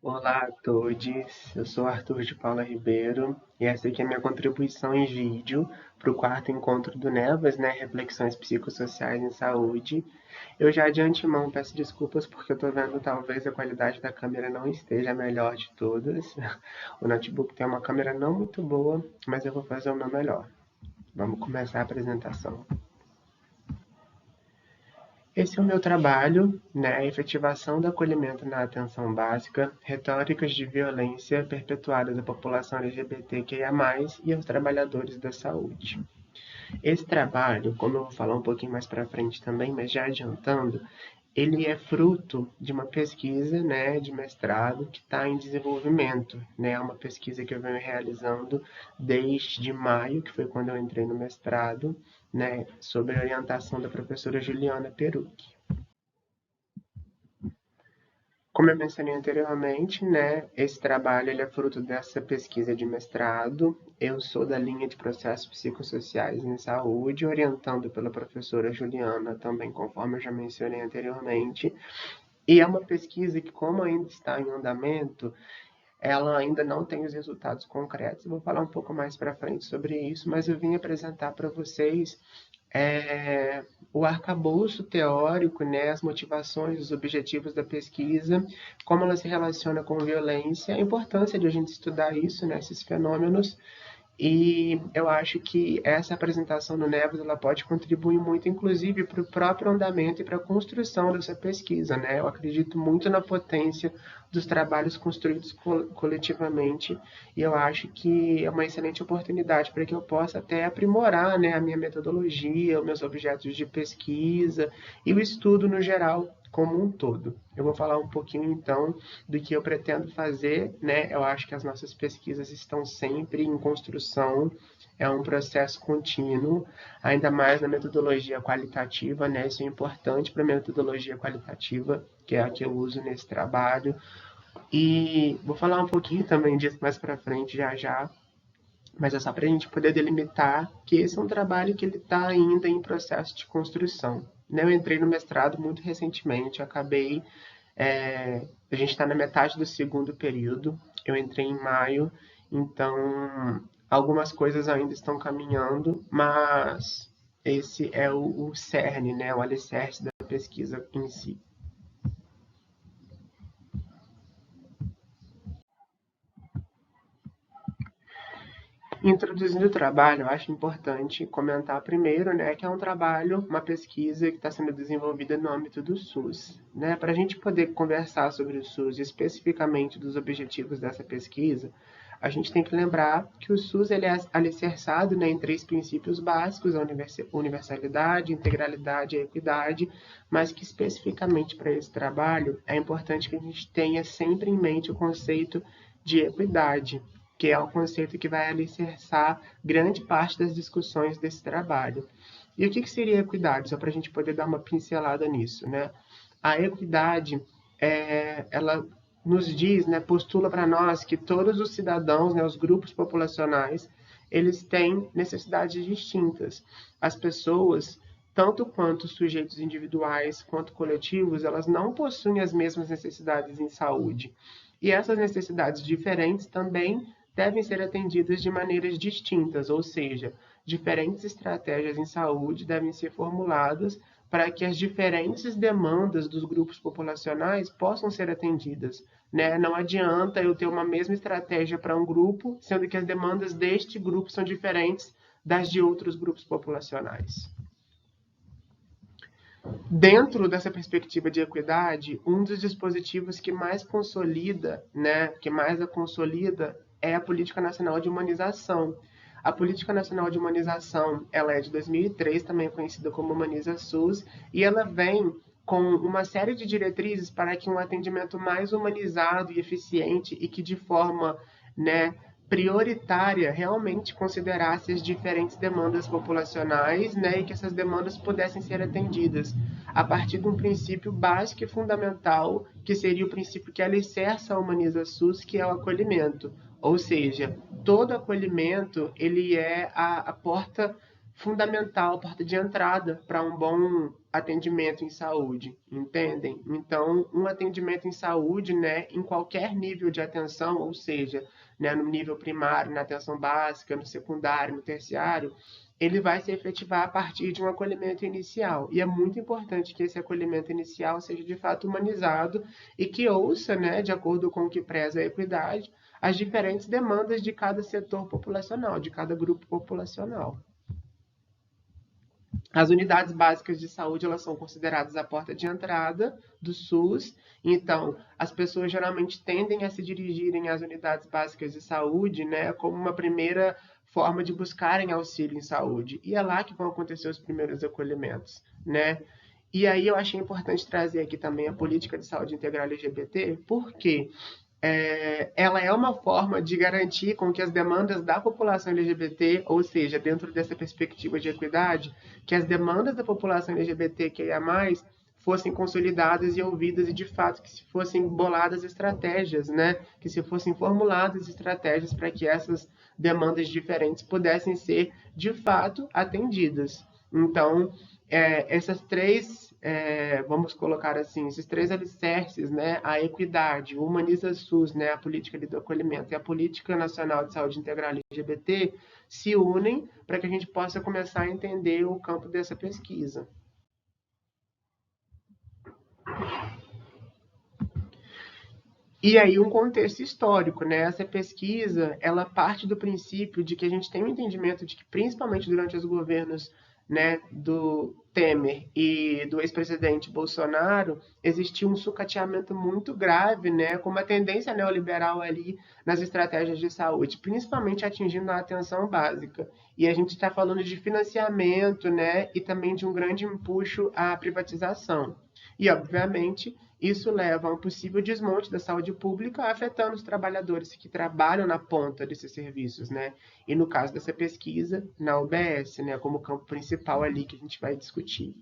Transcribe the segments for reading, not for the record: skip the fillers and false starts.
Olá a todos, eu sou Arthur de Paula Ribeiro e essa aqui é a minha contribuição em vídeo para o quarto encontro do NEVAS, né, Reflexões Psicossociais em Saúde. Eu já de antemão peço desculpas porque eu estou vendo talvez a qualidade da câmera não esteja a melhor de todas. O notebook tem uma câmera não muito boa, mas eu vou fazer o meu melhor. Vamos começar a apresentação. Esse é o meu trabalho, né, efetivação do acolhimento na atenção básica, retóricas de violência perpetuadas à população LGBTQIA+, e aos trabalhadores da saúde. Esse trabalho, como eu vou falar um pouquinho mais para frente também, mas já adiantando, ele é fruto de uma pesquisa, né, de mestrado que está em desenvolvimento, né, uma pesquisa que eu venho realizando desde maio, que foi quando eu entrei no mestrado, né, sob a orientação da professora Juliana Perucchi. Como eu mencionei anteriormente, né, esse trabalho ele é fruto dessa pesquisa de mestrado. Eu sou da linha de processos psicossociais em saúde, orientando pela professora Juliana, também conforme eu já mencionei anteriormente. E é uma pesquisa que, como ainda está em andamento, ela ainda não tem os resultados concretos. Eu vou falar um pouco mais para frente sobre isso, mas eu vim apresentar para vocês o arcabouço teórico, né, as motivações, os objetivos da pesquisa, como ela se relaciona com violência, a importância de a gente estudar isso, né, esses fenômenos, e eu acho que essa apresentação no Nevos ela pode contribuir muito, inclusive, para o próprio andamento e para a construção dessa pesquisa. Né? Eu acredito muito na potência dos trabalhos construídos coletivamente e eu acho que é uma excelente oportunidade para que eu possa até aprimorar, né, a minha metodologia, os meus objetos de pesquisa e o estudo no geral como um todo. Eu vou falar um pouquinho então do que eu pretendo fazer, né? Eu acho que as nossas pesquisas estão sempre em construção, é um processo contínuo, ainda mais na metodologia qualitativa, né? Isso é importante para a metodologia qualitativa, que é a que eu uso nesse trabalho. E vou falar um pouquinho também disso mais para frente, já já, mas é só para a gente poder delimitar que esse é um trabalho que ele está ainda em processo de construção. Né? Eu entrei no mestrado muito recentemente, acabei. A gente está na metade do segundo período, eu entrei em maio, então algumas coisas ainda estão caminhando, mas esse é o cerne, né? O alicerce da pesquisa em si. Introduzindo o trabalho, eu acho importante comentar primeiro, né, que é um trabalho, uma pesquisa que está sendo desenvolvida no âmbito do SUS. Né? Para a gente poder conversar sobre o SUS, especificamente dos objetivos dessa pesquisa, a gente tem que lembrar que o SUS ele é alicerçado, né, em três princípios básicos: a universalidade, integralidade e a equidade, mas que especificamente para esse trabalho é importante que a gente tenha sempre em mente o conceito de equidade, que é o conceito que vai alicerçar grande parte das discussões desse trabalho. E o que seria equidade? Só para a gente poder dar uma pincelada nisso, né? A equidade, ela nos diz, né, postula para nós que todos os cidadãos, né, os grupos populacionais, eles têm necessidades distintas. As pessoas, tanto quanto sujeitos individuais quanto coletivos, elas não possuem as mesmas necessidades em saúde. E essas necessidades diferentes também devem ser atendidas de maneiras distintas, ou seja, diferentes estratégias em saúde devem ser formuladas para que as diferentes demandas dos grupos populacionais possam ser atendidas. Né? Não adianta eu ter uma mesma estratégia para um grupo, sendo que as demandas deste grupo são diferentes das de outros grupos populacionais. Dentro dessa perspectiva de equidade, um dos dispositivos que mais consolida, né, que mais a consolida é a Política Nacional de Humanização. A Política Nacional de Humanização, ela é de 2003, também é conhecida como Humaniza SUS, e ela vem com uma série de diretrizes para que um atendimento mais humanizado e eficiente e que de forma, né, prioritária realmente considerasse as diferentes demandas populacionais, né, e que essas demandas pudessem ser atendidas a partir de um princípio básico e fundamental, que seria o princípio que alicerça a Humaniza SUS, que é o acolhimento. Ou seja, todo acolhimento ele é a porta fundamental, porta de entrada para um bom atendimento em saúde, entendem? Então, um atendimento em saúde, né, em qualquer nível de atenção, ou seja, né, no nível primário, na atenção básica, no secundário, no terciário, ele vai se efetivar a partir de um acolhimento inicial. E é muito importante que esse acolhimento inicial seja de fato humanizado e que ouça, né, de acordo com o que preza a equidade, as diferentes demandas de cada setor populacional, de cada grupo populacional. As unidades básicas de saúde, elas são consideradas a porta de entrada do SUS. Então, as pessoas geralmente tendem a se dirigirem às unidades básicas de saúde, né, como uma primeira forma de buscarem auxílio em saúde. E é lá que vão acontecer os primeiros acolhimentos, né? E aí eu achei importante trazer aqui também a política de saúde integral LGBT, porque ela é uma forma de garantir com que as demandas da população LGBT, ou seja, dentro dessa perspectiva de equidade, que as demandas da população LGBTQIA+, fossem consolidadas e ouvidas e, de fato, que se fossem boladas estratégias, né? Que se fossem formuladas estratégias para que essas demandas diferentes pudessem ser, de fato, atendidas. Então, essas três, vamos colocar assim, esses três alicerces, né, a equidade, o Humaniza SUS, né, a política do acolhimento e a política nacional de saúde integral LGBT, se unem para que a gente possa começar a entender o campo dessa pesquisa. E aí um contexto histórico, né? Essa pesquisa, ela parte do princípio de que a gente tem um entendimento de que, principalmente durante os governos, né, do Temer e do ex-presidente Bolsonaro, existiu um sucateamento muito grave, né, com uma tendência neoliberal ali nas estratégias de saúde, principalmente atingindo a atenção básica. E a gente está falando de financiamento, né, e também de um grande empuxo à privatização. E, obviamente, isso leva a um possível desmonte da saúde pública, afetando os trabalhadores que trabalham na ponta desses serviços, né? E no caso dessa pesquisa, na UBS, né, como campo principal ali que a gente vai discutir.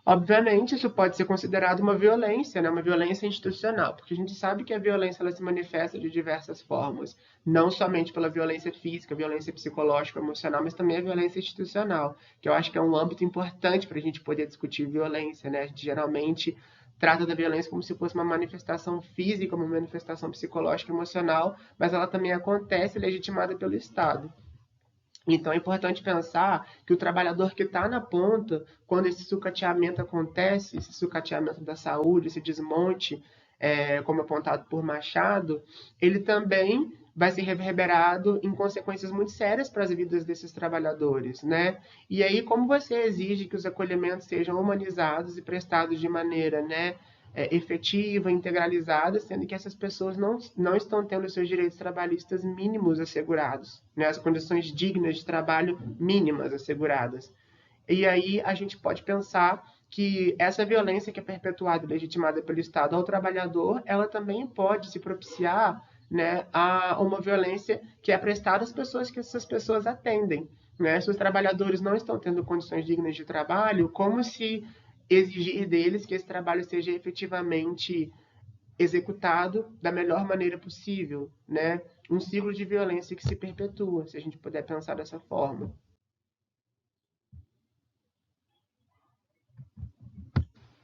Obviamente, isso pode ser considerado uma violência, né? Uma violência institucional, porque a gente sabe que a violência ela se manifesta de diversas formas, não somente pela violência física, violência psicológica, emocional, mas também a violência institucional, que eu acho que é um âmbito importante para a gente poder discutir violência, né? A gente geralmente trata da violência como se fosse uma manifestação física, uma manifestação psicológica, emocional, mas ela também acontece legitimada pelo Estado. Então é importante pensar que o trabalhador que está na ponta, quando esse sucateamento acontece, esse sucateamento da saúde, esse desmonte, como apontado por Machado, ele também vai ser reverberado em consequências muito sérias para as vidas desses trabalhadores, né? E aí, como você exige que os acolhimentos sejam humanizados e prestados de maneira, né, efetiva, integralizada, sendo que essas pessoas não estão tendo seus direitos trabalhistas mínimos assegurados, né? As condições dignas de trabalho mínimas asseguradas. E aí a gente pode pensar que essa violência que é perpetuada e legitimada pelo Estado ao trabalhador, ela também pode se propiciar, né, a uma violência que é prestada às pessoas que essas pessoas atendem. Né? Se os trabalhadores não estão tendo condições dignas de trabalho, como se exigir deles que esse trabalho seja efetivamente executado da melhor maneira possível, né? Um ciclo de violência que se perpetua, se a gente puder pensar dessa forma.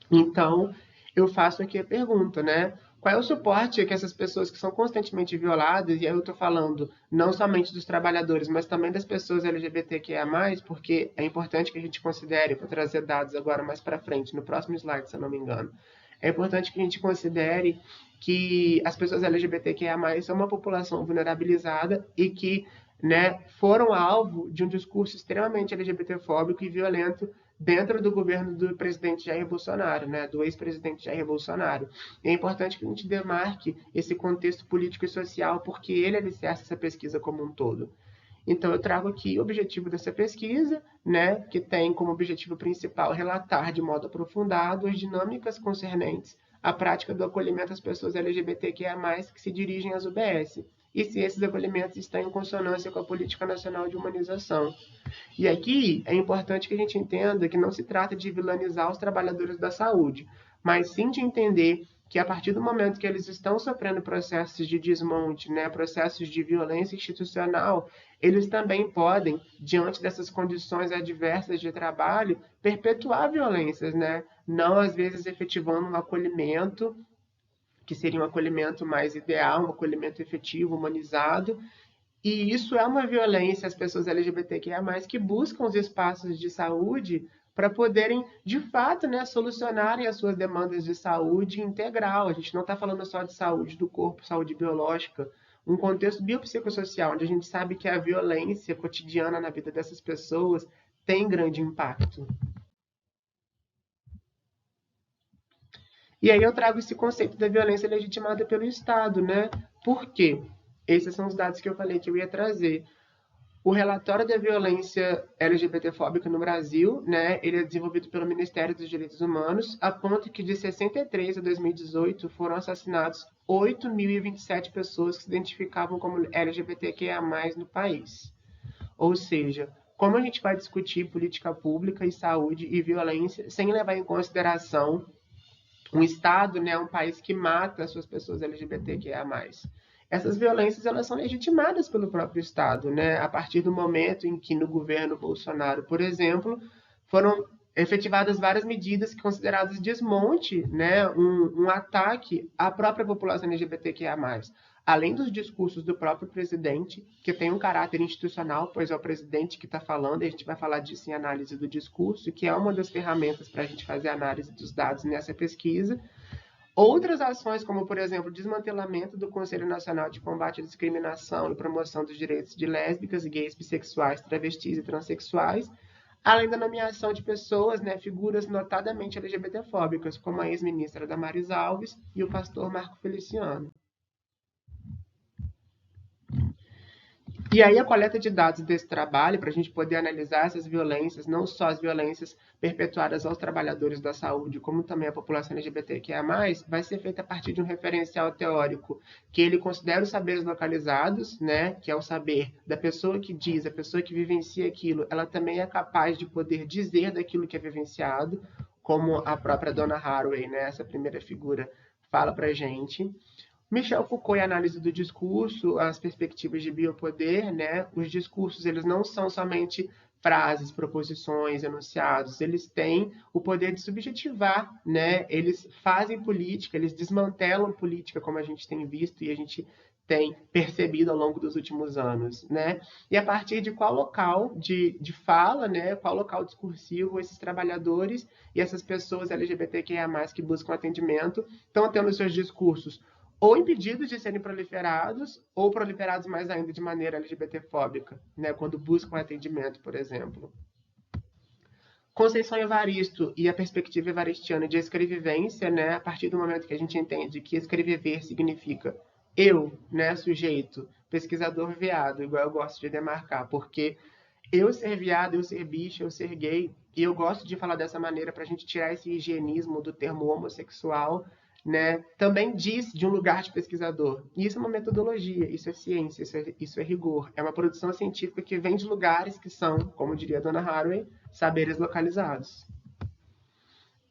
Então, eu faço aqui a pergunta, né? Qual é o suporte que essas pessoas que são constantemente violadas, e aí eu estou falando não somente dos trabalhadores, mas também das pessoas LGBTQIA+, porque é importante que a gente considere, vou trazer dados agora mais para frente, no próximo slide, se eu não me engano, é importante que a gente considere que as pessoas LGBTQIA+, são uma população vulnerabilizada e que, né, foram alvo de um discurso extremamente LGBTfóbico e violento dentro do governo do presidente Jair Bolsonaro, né, do ex-presidente Jair Bolsonaro. E é importante que a gente demarque esse contexto político e social, porque ele alicerça essa pesquisa como um todo. Então, eu trago aqui o objetivo dessa pesquisa, né, que tem como objetivo principal relatar de modo aprofundado as dinâmicas concernentes à prática do acolhimento às pessoas LGBTQIA+, que se dirigem às UBS, e se esses acolhimentos estão em consonância com a Política Nacional de Humanização. E aqui é importante que a gente entenda que não se trata de vilanizar os trabalhadores da saúde, mas sim de entender que a partir do momento que eles estão sofrendo processos de desmonte, né, processos de violência institucional, eles também podem, diante dessas condições adversas de trabalho, perpetuar violências, né? Não às vezes efetivando um acolhimento, que seria um acolhimento mais ideal, um acolhimento efetivo, humanizado, e isso é uma violência às pessoas LGBTQIA+, que buscam os espaços de saúde para poderem, de fato, né, solucionarem as suas demandas de saúde integral. A gente não está falando só de saúde do corpo, saúde biológica, um contexto biopsicossocial, onde a gente sabe que a violência cotidiana na vida dessas pessoas tem grande impacto. E aí eu trago esse conceito da violência legitimada pelo Estado, né? Por quê? Esses são os dados que eu falei que eu ia trazer. O relatório da violência LGBTfóbica no Brasil, né, ele é desenvolvido pelo Ministério dos Direitos Humanos, aponta que de 63 a 2018 foram assassinados 8.027 pessoas que se identificavam como LGBTQIA+, no país. Ou seja, como a gente vai discutir política pública e saúde e violência sem levar em consideração um Estado, né, um país que mata as suas pessoas LGBTQIA+. Essas violências elas são legitimadas pelo próprio Estado, né? A partir do momento em que no governo Bolsonaro, por exemplo, foram efetivadas várias medidas consideradas desmonte, né? Um ataque à própria população LGBTQIA+. Além dos discursos do próprio presidente, que tem um caráter institucional, pois é o presidente que está falando, e a gente vai falar disso em análise do discurso, que é uma das ferramentas para a gente fazer análise dos dados nessa pesquisa. Outras ações, como, por exemplo, o desmantelamento do Conselho Nacional de Combate à Discriminação e Promoção dos Direitos de Lésbicas, Gays, Bissexuais, Travestis e Transsexuais, além da nomeação de pessoas, né, figuras notadamente LGBTfóbicas, como a ex-ministra Damares Alves e o pastor Marco Feliciano. E aí a coleta de dados desse trabalho, para a gente poder analisar essas violências, não só as violências perpetuadas aos trabalhadores da saúde, como também a população LGBTQIA+, vai ser feita a partir de um referencial teórico que ele considera os saberes localizados, né, que é o saber da pessoa que diz, a pessoa que vivencia aquilo, ela também é capaz de poder dizer daquilo que é vivenciado, como a própria Donna Haraway, né, essa primeira figura, fala para a gente. Michel Foucault e a análise do discurso, as perspectivas de biopoder, né? Os discursos, eles não são somente frases, proposições, enunciados, eles têm o poder de subjetivar, né? Eles fazem política, eles desmantelam política, como a gente tem visto e a gente tem percebido ao longo dos últimos anos, né? E a partir de qual local de fala, né? Qual local discursivo esses trabalhadores e essas pessoas LGBTQIA+, que buscam atendimento, estão tendo seus discursos ou impedidos de serem proliferados, ou proliferados mais ainda de maneira LGBTfóbica, né, quando buscam atendimento, por exemplo. Conceição Evaristo e a perspectiva evaristiana de escrevivência, né, a partir do momento que a gente entende que escrever significa eu, né, sujeito, pesquisador veado, igual eu gosto de demarcar, porque eu ser viado, eu ser bicha, eu ser gay, e eu gosto de falar dessa maneira para a gente tirar esse higienismo do termo homossexual, né? Também diz de um lugar de pesquisador. E isso é uma metodologia, isso é ciência, isso é rigor. É uma produção científica que vem de lugares que são, como diria a Donna Haraway, saberes localizados.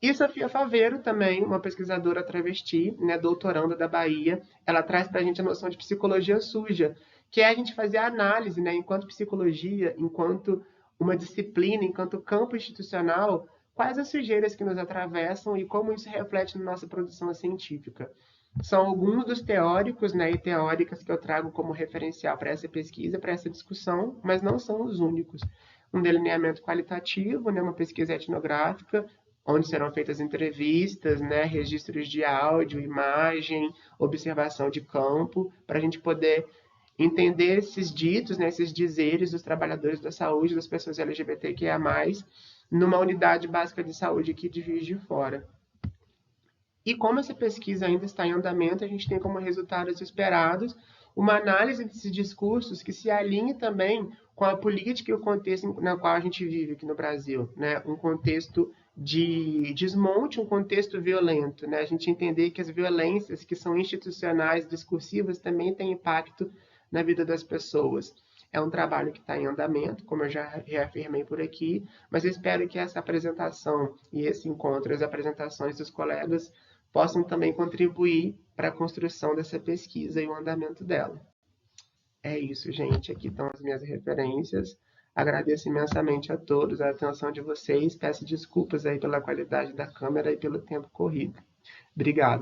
E Sofia Faveiro, também, uma pesquisadora travesti, né, doutoranda da Bahia, ela traz para a gente a noção de psicologia suja, que é a gente fazer a análise, né, enquanto psicologia, enquanto uma disciplina, enquanto campo institucional, quais as sujeiras que nos atravessam e como isso reflete na nossa produção científica. São alguns dos teóricos, né, e teóricas que eu trago como referencial para essa pesquisa, para essa discussão, mas não são os únicos. Um delineamento qualitativo, né, uma pesquisa etnográfica, onde serão feitas entrevistas, né, registros de áudio, imagem, observação de campo, para a gente poder entender esses ditos, né, esses dizeres dos trabalhadores da saúde, das pessoas LGBTQIA+, numa unidade básica de saúde aqui de Juiz de Fora. E como essa pesquisa ainda está em andamento, a gente tem como resultados esperados uma análise desses discursos que se alinhe também com a política e o contexto na qual a gente vive aqui no Brasil, né? Um contexto de desmonte, um contexto violento, né? A gente entender que as violências que são institucionais, discursivas, também têm impacto na vida das pessoas. É um trabalho que está em andamento, como eu já reafirmei por aqui, mas eu espero que essa apresentação e esse encontro, as apresentações dos colegas, possam também contribuir para a construção dessa pesquisa e o andamento dela. É isso, gente. Aqui estão as minhas referências. Agradeço imensamente a todos a atenção de vocês. Peço desculpas aí pela qualidade da câmera e pelo tempo corrido. Obrigado.